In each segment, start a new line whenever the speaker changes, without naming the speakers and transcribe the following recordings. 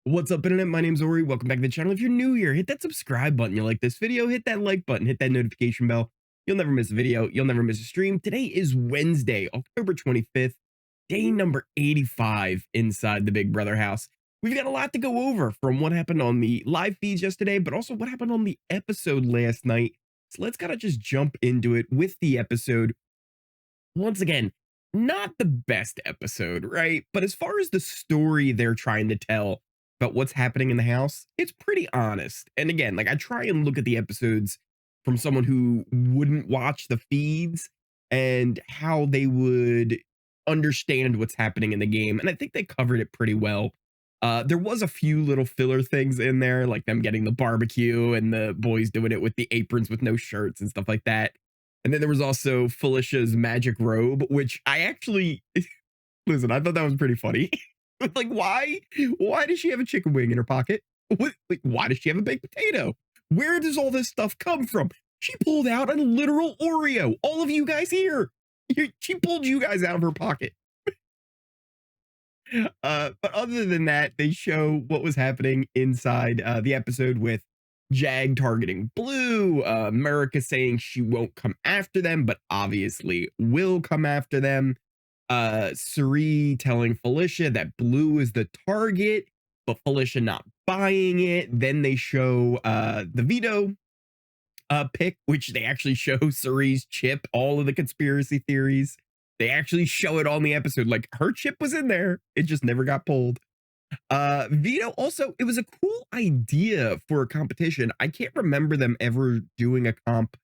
What's up, internet? My name's Ori. Welcome back to the channel. If you're new here, hit that subscribe button. You like this video, hit that like button, hit that notification bell. You'll never miss a video. You'll never miss a stream. Today is Wednesday, October 25th, day number 85 inside the Big Brother house. We've got a lot to go over from what happened on the live feeds yesterday, but also what happened on the episode last night. So let's kind of just jump into it with the episode. Once again, not the best episode, right? But as far as the story they're trying to tell about what's happening in the house, it's pretty honest. And again, like I try and look at the episodes from someone who wouldn't watch the feeds and how they would understand what's happening in the game. And I think they covered it pretty well. There was a few little filler things in there, like them getting the barbecue and the boys doing it with the aprons with no shirts and stuff like that. And then there was also Felicia's magic robe, which I actually listen, I thought that was pretty funny. Like, why? Why does she have a chicken wing in her pocket? Like, why does she have a baked potato? Where does all this stuff come from? She pulled out a literal Oreo. All of you guys here. She pulled you guys out of her pocket. But other than that, they show what was happening inside the episode with Jag targeting Blue, America saying she won't come after them, but obviously will come after them. Cirie telling Felicia that Blue is the target, but Felicia not buying it. Then they show the veto pick, which they actually show Cirie's chip, all of the conspiracy theories. They actually show it on the episode. Like her chip was in there. It just never got pulled. Veto also, it was a cool idea for a competition. I can't remember them ever doing a comp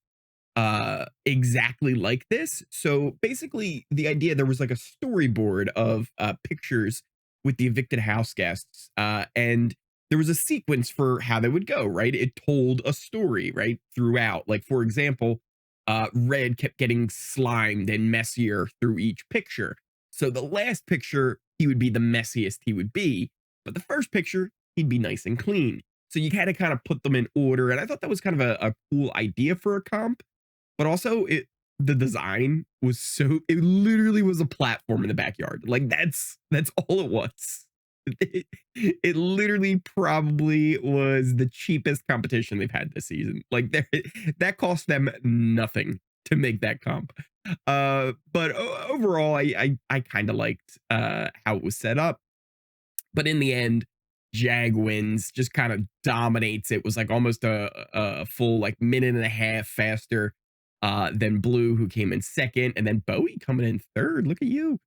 exactly like this. So basically the idea, there was like a storyboard of pictures with the evicted house guests, and there was a sequence for how they would go, right? It told a story, right, throughout. Like, for example, Red kept getting slimed and messier through each picture. So the last picture, he would be the messiest he would be, but the first picture, he'd be nice and clean. So you had to kind of put them in order. And I thought that was kind of a cool idea for a comp, but also the design was so, it literally was a platform in the backyard. Like that's all it was. It literally probably was the cheapest competition they've had this season. Like that cost them nothing to make that comp. But overall, I kind of liked how it was set up. But in the end, Jag wins, just kind of dominates. It was like almost a full like minute and a half faster than Blue, who came in second, and then Bowie coming in third. Look at you.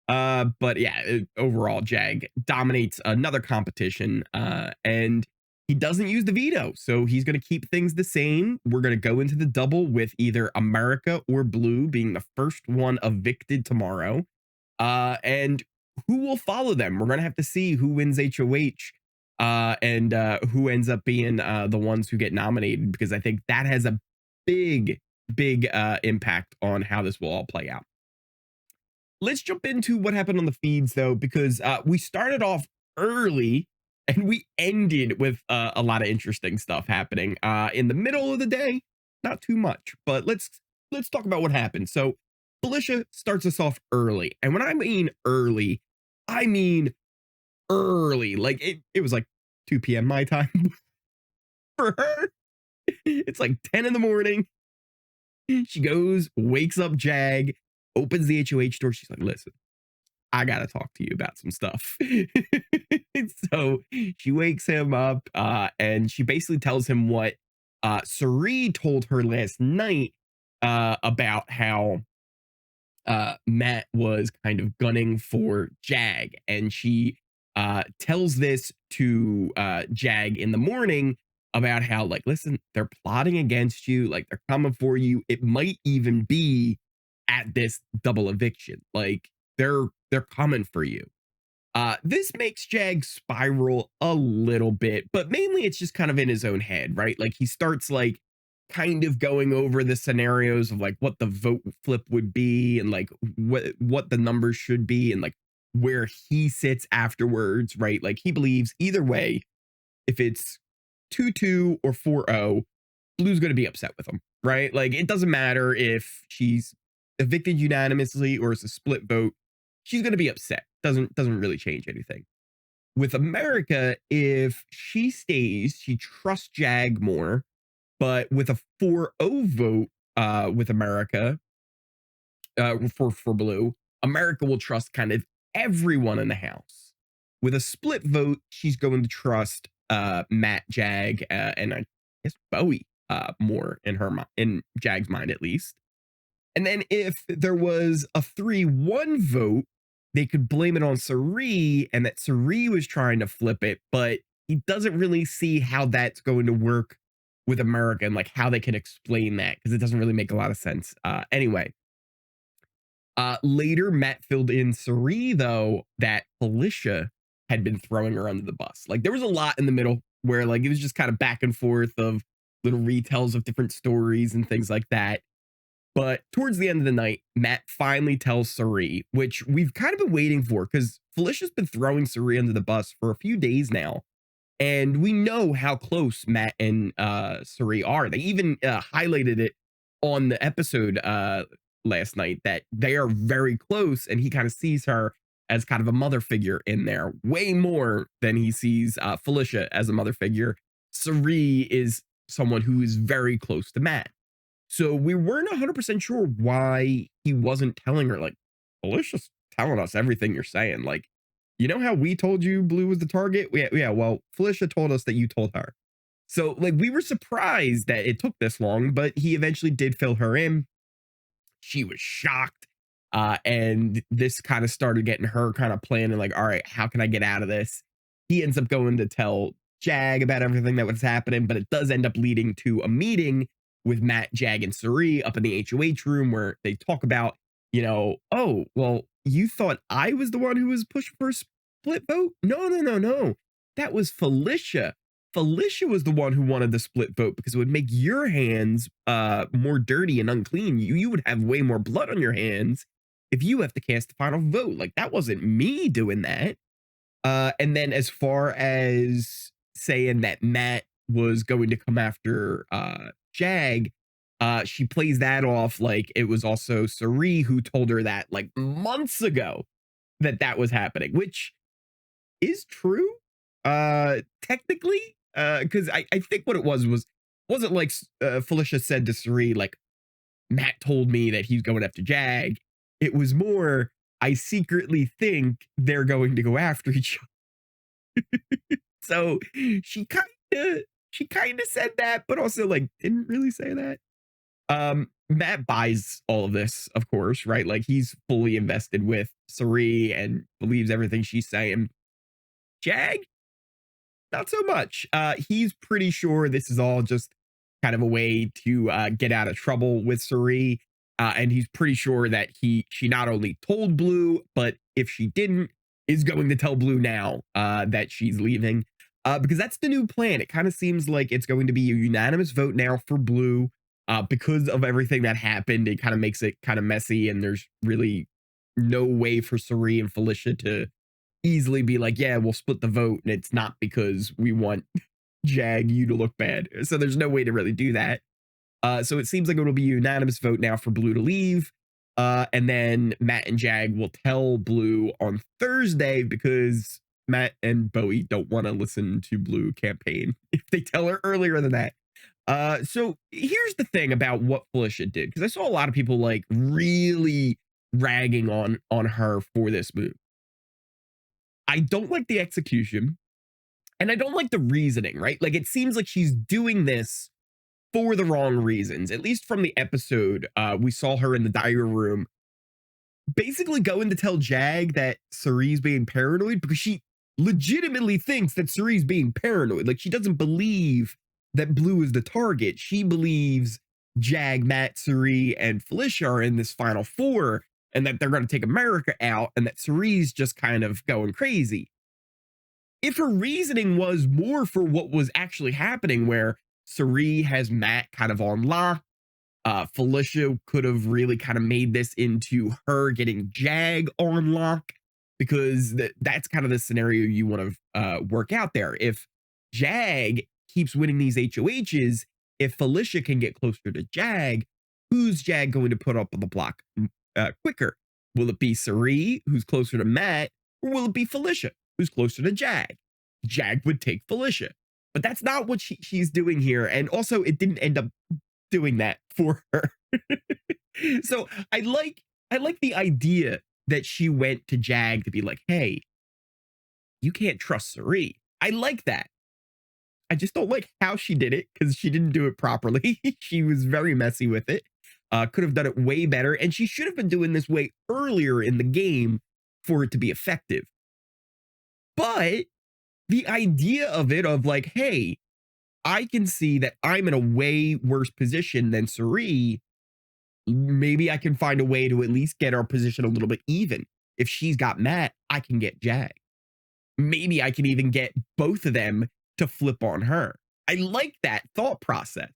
But yeah, overall, Jag dominates another competition, and he doesn't use the veto. So he's going to keep things the same. We're going to go into the double with either America or Blue being the first one evicted tomorrow. And who will follow them? We're going to have to see who wins HOH, and who ends up being the ones who get nominated, because I think that has a big impact on how this will all play out. Let's jump into what happened on the feeds, though, because we started off early and we ended with a lot of interesting stuff happening in the middle of the day. Not too much, but let's talk about what happened. So Felicia starts us off early, and when I mean early, I mean early. Like it was like 2 p.m. my time. For her, it's like 10 in the morning. She goes, wakes up Jag, opens the HOH door. She's like, listen, I got to talk to you about some stuff. So she wakes him up, and she basically tells him what Cirie told her last night about how Matt was kind of gunning for Jag. And she tells this to Jag in the morning about how, like, listen, they're plotting against you, like they're coming for you. It might even be at this double eviction. Like they're coming for you. This makes Jag spiral a little bit, but mainly it's just kind of in his own head, right? Like he starts like kind of going over the scenarios of like what the vote flip would be, and like what the numbers should be, and like where he sits afterwards, right? Like he believes either way, if it's 2-2 or 4-0, Blue's going to be upset with him, right? Like it doesn't matter if she's evicted unanimously or it's a split vote. She's going to be upset. Doesn't really change anything. With America, if she stays, she trusts Jag more. But with a 4-0 vote with America, for Blue, America will trust kind of everyone in the House. With a split vote, she's going to trust Matt, Jag, and I guess Bowie more in Jag's mind at least. And then if there was a 3-1 vote, they could blame it on Cirie and that Cirie was trying to flip it, but he doesn't really see how that's going to work with America and like how they can explain that because it doesn't really make a lot of sense. Anyway, later Matt filled in Cirie though that Felicia had been throwing her under the bus. Like there was a lot in the middle where like it was just kind of back and forth of little retells of different stories and things like that. But towards the end of the night, Matt finally tells Cirie, which we've kind of been waiting for because Felicia's been throwing Cirie under the bus for a few days now. And we know how close Matt and Cirie are. They even highlighted it on the episode last night that they are very close. And he kind of sees her as kind of a mother figure in there, way more than he sees Felicia as a mother figure. Cirie is someone who is very close to Matt. So we weren't 100% sure why he wasn't telling her, like, Felicia's telling us everything you're saying. Like, you know how we told you Blue was the target? Yeah, well, Felicia told us that you told her. So, like, we were surprised that it took this long, but he eventually did fill her in. She was shocked. And this kind of started getting her kind of planning, like, all right, how can I get out of this? He ends up going to tell Jag about everything that was happening, but it does end up leading to a meeting with Matt, Jag, and Cirie up in the HOH room where they talk about, oh, well, you thought I was the one who was pushing for a split vote? No. That was Felicia. Felicia was the one who wanted the split vote because it would make your hands more dirty and unclean. You would have way more blood on your hands if you have to cast the final vote. Like, that wasn't me doing that. And then as far as saying that Matt was going to come after Jag, she plays that off like it was also Cirie who told her that like months ago that was happening, which is true technically, because I think what it wasn't like Felicia said to Cirie like Matt told me that he's going after Jag. It was more I secretly think they're going to go after each other. So she kind of said that, but also like didn't really say that. Matt buys all of this, of course, right? Like he's fully invested with Cirie and believes everything she's saying. Jag, not so much. He's pretty sure this is all just kind of a way to get out of trouble with Cirie. And he's pretty sure that she not only told Blue, but if she didn't, is going to tell Blue now that she's leaving. Because that's the new plan. It kind of seems like it's going to be a unanimous vote now for Blue. Because of everything that happened, it kind of makes it kind of messy, and there's really no way for Cirie and Felicia to easily be like, yeah, we'll split the vote, and it's not because we want Jag you to look bad. So there's no way to really do that. So it seems like it'll be a unanimous vote now for Blue to leave. And then Matt and Jag will tell Blue on Thursday because Matt and Bowie don't want to listen to Blue campaign if they tell her earlier than that. So here's the thing about what Felicia did, because I saw a lot of people like really ragging on her for this move. I don't like the execution and I don't like the reasoning, right? Like it seems like she's doing this for the wrong reasons. At least from the episode, we saw her in the diary room basically going to tell Jag that Cirie's being paranoid because she legitimately thinks that Cirie's being paranoid. Like she doesn't believe that Blue is the target. She believes Jag, Matt, Cirie, and Felicia are in this final four and that they're going to take America out and that Cirie's just kind of going crazy. If her reasoning was more for what was actually happening, where Cirie has Matt kind of on lock, Felicia could have really kind of made this into her getting Jag on lock, because that's kind of the scenario you want to work out there. If Jag keeps winning these HOHs, if Felicia can get closer to Jag, who's Jag going to put up on the block quicker? Will it be Cirie, who's closer to Matt, or will it be Felicia, who's closer to Jag. Jag would take Felicia. But that's not what she's doing here. And also, it didn't end up doing that for her. So I like the idea that she went to Jag to be like, hey, you can't trust Cirie. I like that. I just don't like how she did it because she didn't do it properly. She was very messy with it. Could have done it way better. And she should have been doing this way earlier in the game for it to be effective. But the idea of it, of like, hey, I can see that I'm in a way worse position than Cirie. Maybe I can find a way to at least get our position a little bit even. If she's got Matt, I can get Jag. Maybe I can even get both of them to flip on her. I like that thought process.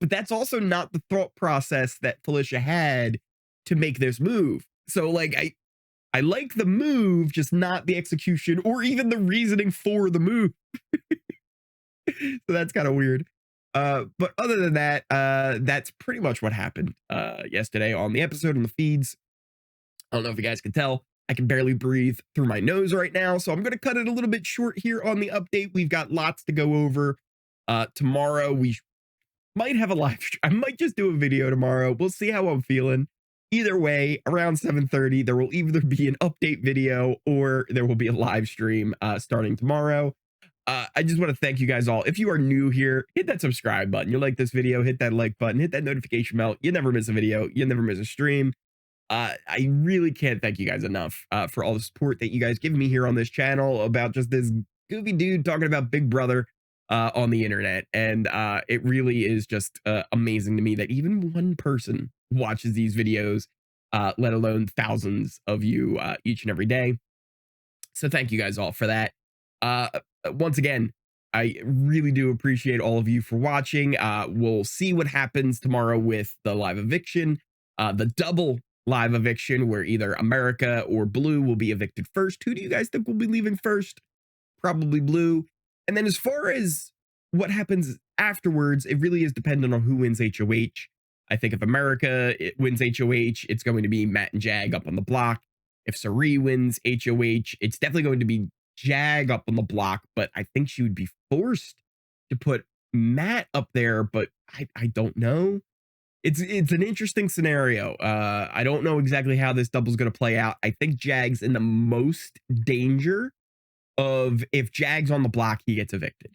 But that's also not the thought process that Felicia had to make this move. So like I like the move, just not the execution or even the reasoning for the move. So that's kind of weird. But other than that, that's pretty much what happened yesterday on the episode on the feeds. I don't know if you guys can tell. I can barely breathe through my nose right now, so I'm going to cut it a little bit short here on the update. We've got lots to go over. Tomorrow, we might have a live stream. I might just do a video tomorrow. We'll see how I'm feeling. Either way, around 7:30, there will either be an update video or there will be a live stream starting tomorrow. I just want to thank you guys all. If you are new here, hit that subscribe button. You like this video, hit that like button, hit that notification bell. You never miss a video. You never miss a stream. I really can't thank you guys enough for all the support that you guys give me here on this channel about just this goofy dude talking about Big Brother on the internet. And it really is just amazing to me that even one person watches these videos, let alone thousands of you each and every day. So thank you guys all for that. Once again, I really do appreciate all of you for watching. We'll see what happens tomorrow with the live eviction, the double live eviction where either America or Blue will be evicted first. Who do you guys think will be leaving first? Probably Blue. And then as far as what happens afterwards, it really is dependent on who wins HOH. I think if America wins HOH, it's going to be Matt and Jag up on the block. If Cirie wins HOH, it's definitely going to be Jag up on the block, but I think she would be forced to put Matt up there, but I don't know. It's an interesting scenario. I don't know exactly how this double is going to play out. I think Jag's in the most danger of if Jag's on the block, he gets evicted.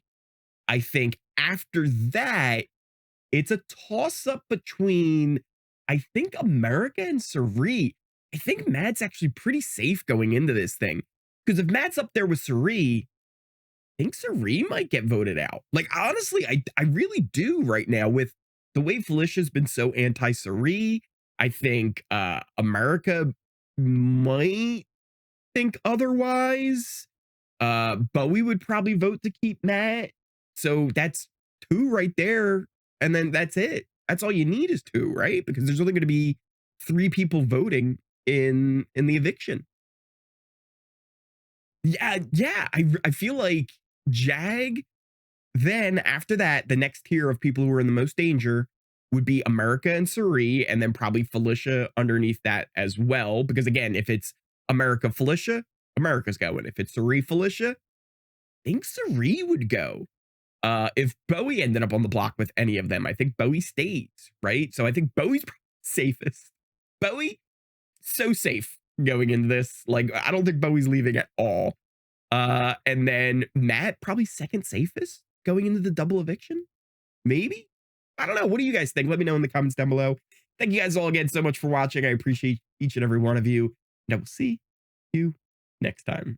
I think after that, it's a toss-up between, I think, America and Cirie. I think Matt's actually pretty safe going into this thing. Because if Matt's up there with Cirie, I think Cirie might get voted out. Like, honestly, I really do right now with the way Felicia's been so anti-Cirie. I think America might think otherwise. Bowie would probably vote to keep Matt. So that's 2 right there. And then that's it. That's all you need is 2, right? Because there's only going to be 3 people voting in the eviction. Yeah. I feel like Jag, then after that, the next tier of people who are in the most danger would be America and Cirie, and then probably Felicia underneath that as well. Because again, if it's America, Felicia, America's going. If it's Cirie, Felicia, I think Cirie would go. If Bowie ended up on the block with any of them, I think Bowie stays, right? So I think Bowie's safest. Bowie, so safe going into this. Like, I don't think Bowie's leaving at all. And then Matt, probably second safest going into the double eviction. Maybe? I don't know. What do you guys think? Let me know in the comments down below. Thank you guys all again so much for watching. I appreciate each and every one of you. And I will see you next time.